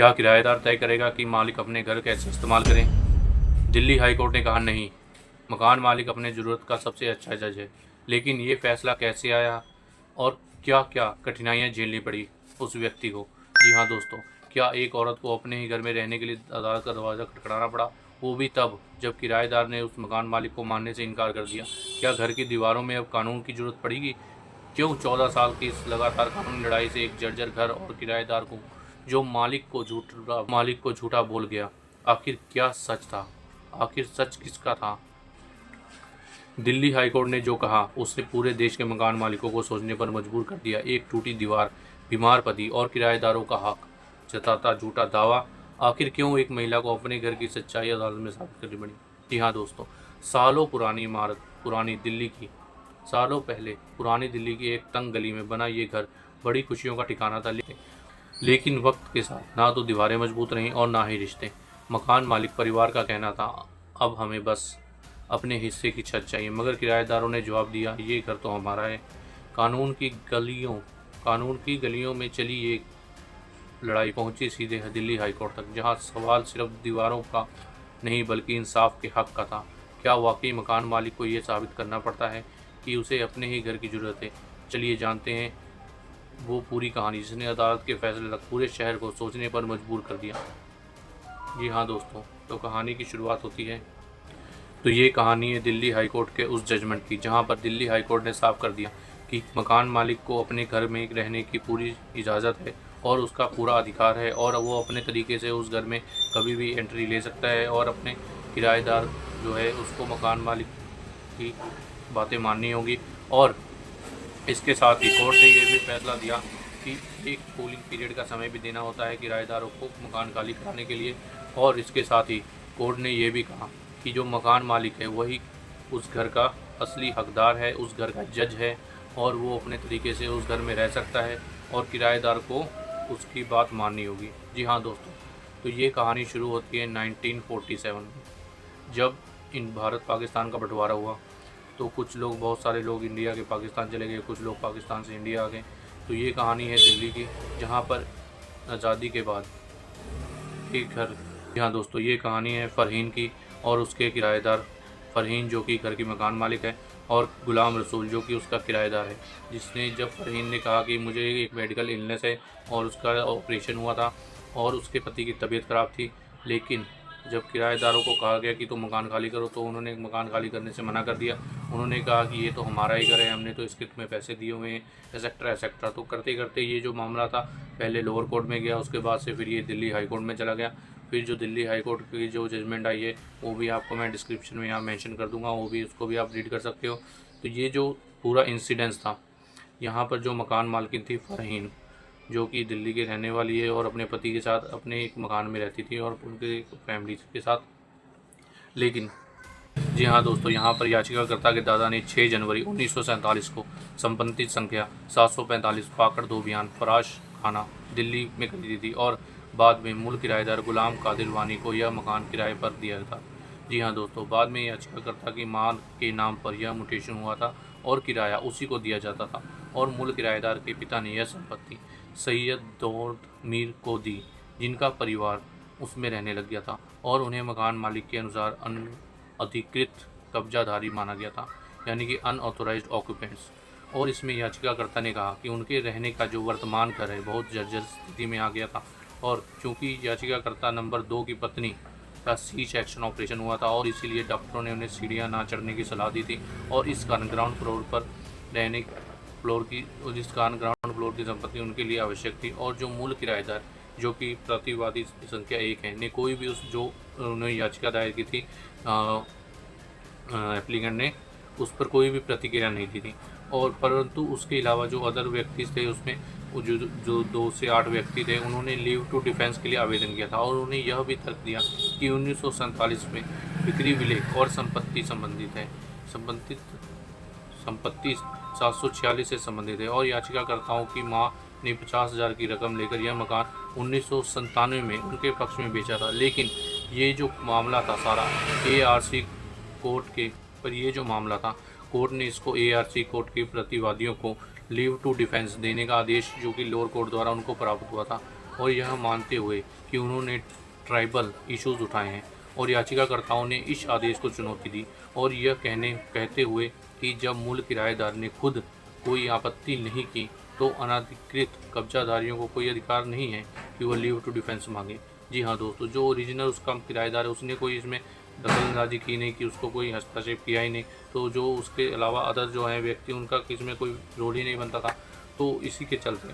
क्या किराएदार तय करेगा कि मालिक अपने घर कैसे इस्तेमाल करें? दिल्ली हाई कोर्ट ने कहा नहीं, मकान मालिक अपने ज़रूरत का सबसे अच्छा जज है। लेकिन ये फैसला कैसे आया और क्या क्या कठिनाइयाँ झेलनी पड़ी उस व्यक्ति को? जी हाँ दोस्तों, क्या एक औरत को अपने ही घर में रहने के लिए अदालत का दरवाज़ा खटखटाना पड़ा, वो भी तब जब किराएदार ने उस मकान मालिक को मानने से इनकार कर दिया? क्या घर की दीवारों में अब कानून की ज़रूरत पड़ेगी? क्यों 14 साल की इस लगातार कानूनी लड़ाई से एक जर्जर घर और किराएदार को जो मालिक को झूठा बोल गया? आखिर क्या सच था? आखिर सच किसका था? दिल्ली हाईकोर्ट ने जो कहा उसने पूरे देश के मकान मालिकों को सोचने पर मजबूर कर दिया। एक टूटी दीवार, बीमार पति और किराएदारों का हक जताता झूठा दावा। आखिर क्यों एक महिला को अपने घर की सच्चाई अदालत में साबित करनी पड़ी? जी हाँ दोस्तों, सालों पुरानी इमारत, सालों पहले पुरानी दिल्ली की एक तंग गली में बना ये घर बड़ी खुशियों का ठिकाना था। लेकिन वक्त के साथ ना तो दीवारें मजबूत रहीं और ना ही रिश्ते। मकान मालिक परिवार का कहना था, अब हमें बस अपने हिस्से की छत चाहिए, मगर किराएदारों ने जवाब दिया, ये घर तो हमारा है। कानून की गलियों में चली ये लड़ाई पहुंची सीधे दिल्ली हाईकोर्ट तक, जहां सवाल सिर्फ दीवारों का नहीं बल्कि इंसाफ के हक का था। क्या वाकई मकान मालिक को ये साबित करना पड़ता है कि उसे अपने ही घर की ज़रूरत है? चलिए जानते हैं वो पूरी कहानी जिसने अदालत के फैसले तक पूरे शहर को सोचने पर मजबूर कर दिया। जी हाँ दोस्तों, तो कहानी की शुरुआत होती है। तो ये कहानी है दिल्ली हाईकोर्ट के उस जजमेंट की, जहाँ पर दिल्ली हाईकोर्ट ने साफ कर दिया कि मकान मालिक को अपने घर में रहने की पूरी इजाज़त है और उसका पूरा अधिकार है, और वो अपने तरीके से उस घर में कभी भी एंट्री ले सकता है, और अपने किराएदार जो है उसको मकान मालिक की बातें माननी होगी। और इसके साथ ही कोर्ट ने यह भी फैसला दिया कि एक कूलिंग पीरियड का समय भी देना होता है किराएदारों को मकान खाली कराने के लिए। और इसके साथ ही कोर्ट ने यह भी कहा कि जो मकान मालिक है वही उस घर का असली हकदार है, उस घर का जज है, और वो अपने तरीके से उस घर में रह सकता है और किराएदार को उसकी बात माननी होगी। जी हाँ दोस्तों, तो ये कहानी शुरू होती है 1947 में, जब इन भारत पाकिस्तान का बंटवारा हुआ। तो बहुत सारे लोग इंडिया के पाकिस्तान चले गए, कुछ लोग पाकिस्तान से इंडिया आ गए। तो ये कहानी है दिल्ली की, जहाँ पर आज़ादी के बाद एक घर। यहाँ दोस्तों, ये कहानी है फ़रहीन की और उसके किराएदार। फ़रहीन जो कि घर की मकान मालिक है, और गुलाम रसूल जो कि उसका किराएदार है, जिसने जब फ़रहीन ने कहा कि मुझे एक मेडिकल इलनेस है और उसका ऑपरेशन हुआ था और उसके पति की तबीयत ख़राब थी, लेकिन जब किराएदारों को कहा गया कि तुम मकान खाली करो तो उन्होंने मकान खाली करने से मना कर दिया। उन्होंने कहा कि ये तो हमारा ही घर है, हमने तो इसके तुम्हें पैसे दिए हुए हैं, एक्सेट्रा एक्सेट्रा। तो करते करते ये जो मामला था पहले लोअर कोर्ट में गया, उसके बाद से फिर ये दिल्ली हाई कोर्ट में चला गया। फिर जो दिल्ली हाई कोर्ट की जो जजमेंट आई है वो भी आपको मैं डिस्क्रिप्शन में यहाँ मेंशन कर दूँगा, उसको भी आप रीड कर सकते हो। तो ये जो पूरा इंसिडेंस था, यहाँ पर जो मकान मालकिन थी फ़रहीन, जो कि दिल्ली की रहने वाली है और अपने पति के साथ अपने एक मकान में रहती थी और उनके फैमिली के साथ। लेकिन जी हाँ दोस्तों, यहाँ पर याचिकाकर्ता के दादा ने 6 जनवरी 1947 को संपत्ति संख्या 745 पाकड़ धोबियान फराश खाना दिल्ली में खरीदी थी, और बाद में मूल किराएदार गुलाम कादिर वानी को यह मकान किराए पर दिया था। जी हाँ दोस्तों, बाद में याचिकाकर्ता की मां के नाम पर यह म्यूटेशन हुआ था और किराया उसी को दिया जाता था, और मूल किराएदार के पिता ने यह संपत्ति सैयद दौद मीर को दी, जिनका परिवार उसमें रहने लग गया था और उन्हें मकान मालिक के अनुसार अनधिकृत कब्जाधारी माना गया था, यानी कि अनऑथोराइज्ड ऑक्यूपेंट्स। और इसमें याचिकाकर्ता ने कहा कि उनके रहने का जो वर्तमान घर है बहुत जर्जर स्थिति में आ गया था, और चूंकि याचिकाकर्ता नंबर 2 की पत्नी का सी सेक्शन ऑपरेशन हुआ था और इसीलिए डॉक्टरों ने उन्हें सीढ़ियाँ ना चढ़ने की सलाह दी थी, और इस कारण ग्राउंड फ्लोर की संपत्ति उनके लिए आवश्यक थी। और जो मूल किराएदार जो कि प्रतिवादी संख्या 1 है ने कोई भी उन्होंने याचिका दायर की थी एप्लीकेंट ने, उस पर कोई भी प्रतिक्रिया नहीं दी थी। और परंतु उसके अलावा जो अदर व्यक्ति थे उसमें जो 2 से 8 व्यक्ति थे, उन्होंने लीव टू डिफेंस के लिए आवेदन किया था, और उन्होंने यह भी तर्क दिया कि 1947 में बिक्री विलेख और संपत्ति 746 से संबंधित है, और याचिकाकर्ताओं की मां ने 50,000 की रकम लेकर यह मकान 1997 में उनके पक्ष में बेचा था। लेकिन ये जो मामला था सारा ARC कोर्ट के पर, ये जो मामला था कोर्ट ने इसको ARC कोर्ट के प्रतिवादियों को लीव टू डिफेंस देने का आदेश जो कि लोअर कोर्ट द्वारा उनको प्राप्त हुआ था, और यह मानते हुए कि उन्होंने ट्राइबल इश्यूज उठाए हैं, और याचिकाकर्ताओं ने इस आदेश को चुनौती दी और यह कहते हुए कि जब मूल किराएदार ने खुद कोई आपत्ति नहीं की तो अनधिकृत कब्जाधारियों को कोई अधिकार नहीं है कि वह लीव टू डिफेंस मांगे। जी हाँ दोस्तों, जो ओरिजिनल उसका किराएदार है उसने कोई इसमें दखलंदाजी की नहीं, कि उसको कोई हस्तक्षेप किया ही नहीं, तो जो उसके अलावा अदर जो है व्यक्ति उनका किसमें कोई रोल ही नहीं बनता था। तो इसी के चलते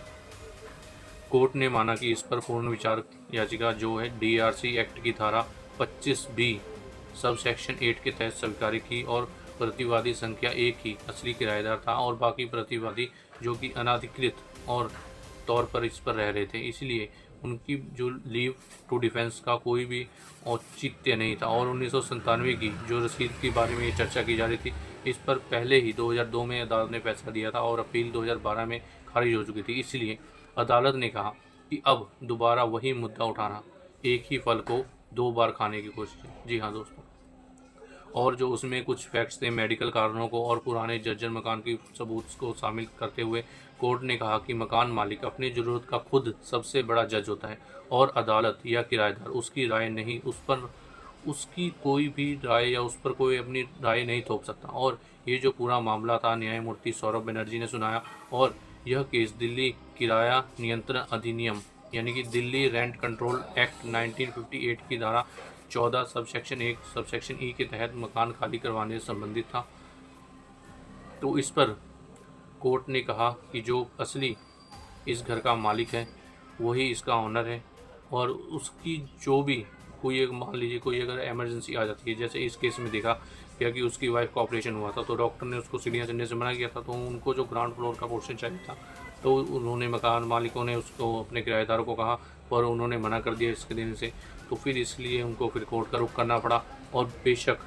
कोर्ट ने माना कि इस पर पूर्ण विचार याचिका जो है DRC एक्ट की धारा 25B सब सेक्शन 8 के तहत स्वीकार की, और प्रतिवादी संख्या एक ही असली किराएदार था और बाकी प्रतिवादी जो कि अनाधिकृत और तौर पर इस पर रह रहे थे, इसलिए उनकी जो लीव टू डिफेंस का कोई भी औचित्य नहीं था। और 1997 की जो रसीद के बारे में ये चर्चा की जा रही थी, इस पर पहले ही 2002 में अदालत ने फैसला दिया था और अपील 2012 में खारिज हो चुकी थी। इसलिए अदालत ने कहा कि अब दोबारा वही मुद्दा उठाना एक ही फल को दो बार खाने की कोशिश है। जी हाँ दोस्तों, और जो उसमें कुछ फैक्ट्स थे मेडिकल कारणों को और पुराने जर्जर मकान की सबूत को शामिल करते हुए कोर्ट ने कहा कि मकान मालिक अपनी ज़रूरत का खुद सबसे बड़ा जज होता है और अदालत या किराएदार उसकी राय नहीं, उस पर उसकी कोई भी राय या उस पर कोई अपनी राय नहीं थोप सकता। और ये जो पूरा मामला था न्यायमूर्ति सौरभ बनर्जी ने सुनाया, और यह केस दिल्ली किराया नियंत्रण अधिनियम यानी कि दिल्ली रेंट कंट्रोल एक्ट 1958 की धारा 14 सबसेक्शन 1 सबसेक्शन ई के तहत मकान खाली करवाने से संबंधित था। तो इस पर कोर्ट ने कहा कि जो असली इस घर का मालिक है वही इसका ऑनर है, और उसकी जो भी कोई एक मान लीजिए कोई अगर इमरजेंसी आ जाती है, जैसे इस केस में देखा क्या कि उसकी वाइफ का ऑपरेशन हुआ था तो डॉक्टर ने उसको सीढ़ियाँ चढ़ने से मना किया था, तो उनको जो ग्राउंड फ्लोर का पोर्शन चाहिए था तो उन्होंने मकान मालिकों ने उसको अपने किराएदारों को कहा पर उन्होंने मना कर दिया इसके देने से, तो फिर इसलिए उनको फिर कोर्ट का रुख करना पड़ा। और बेशक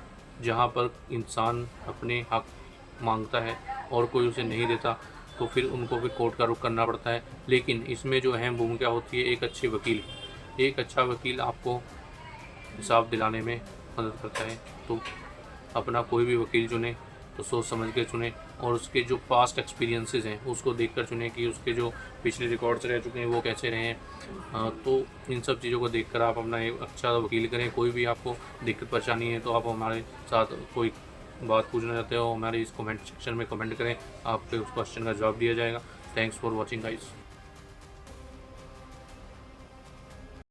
जहाँ पर इंसान अपने हक मांगता है और कोई उसे नहीं देता तो फिर उनको फिर कोर्ट का रुख करना पड़ता है, लेकिन इसमें जो अहम भूमिका होती है एक अच्छे वकील। एक अच्छा वकील आपको इंसाफ दिलाने में मदद करता है। तो अपना कोई भी वकील चुने तो सोच समझ के चुने और उसके जो पास्ट एक्सपीरियंसेस हैं उसको देखकर चुने कि उसके जो पिछले रिकॉर्ड्स रह चुके हैं वो कैसे रहे हैं। तो इन सब चीज़ों को देखकर आप अपना एक अच्छा वकील करें। कोई भी आपको दिक्कत परेशानी है तो आप हमारे साथ कोई बात पूछना चाहते हो हमारे इस कमेंट सेक्शन में कमेंट करें, आपके उस क्वेश्चन का जवाब दिया जाएगा। Thanks for watching guys.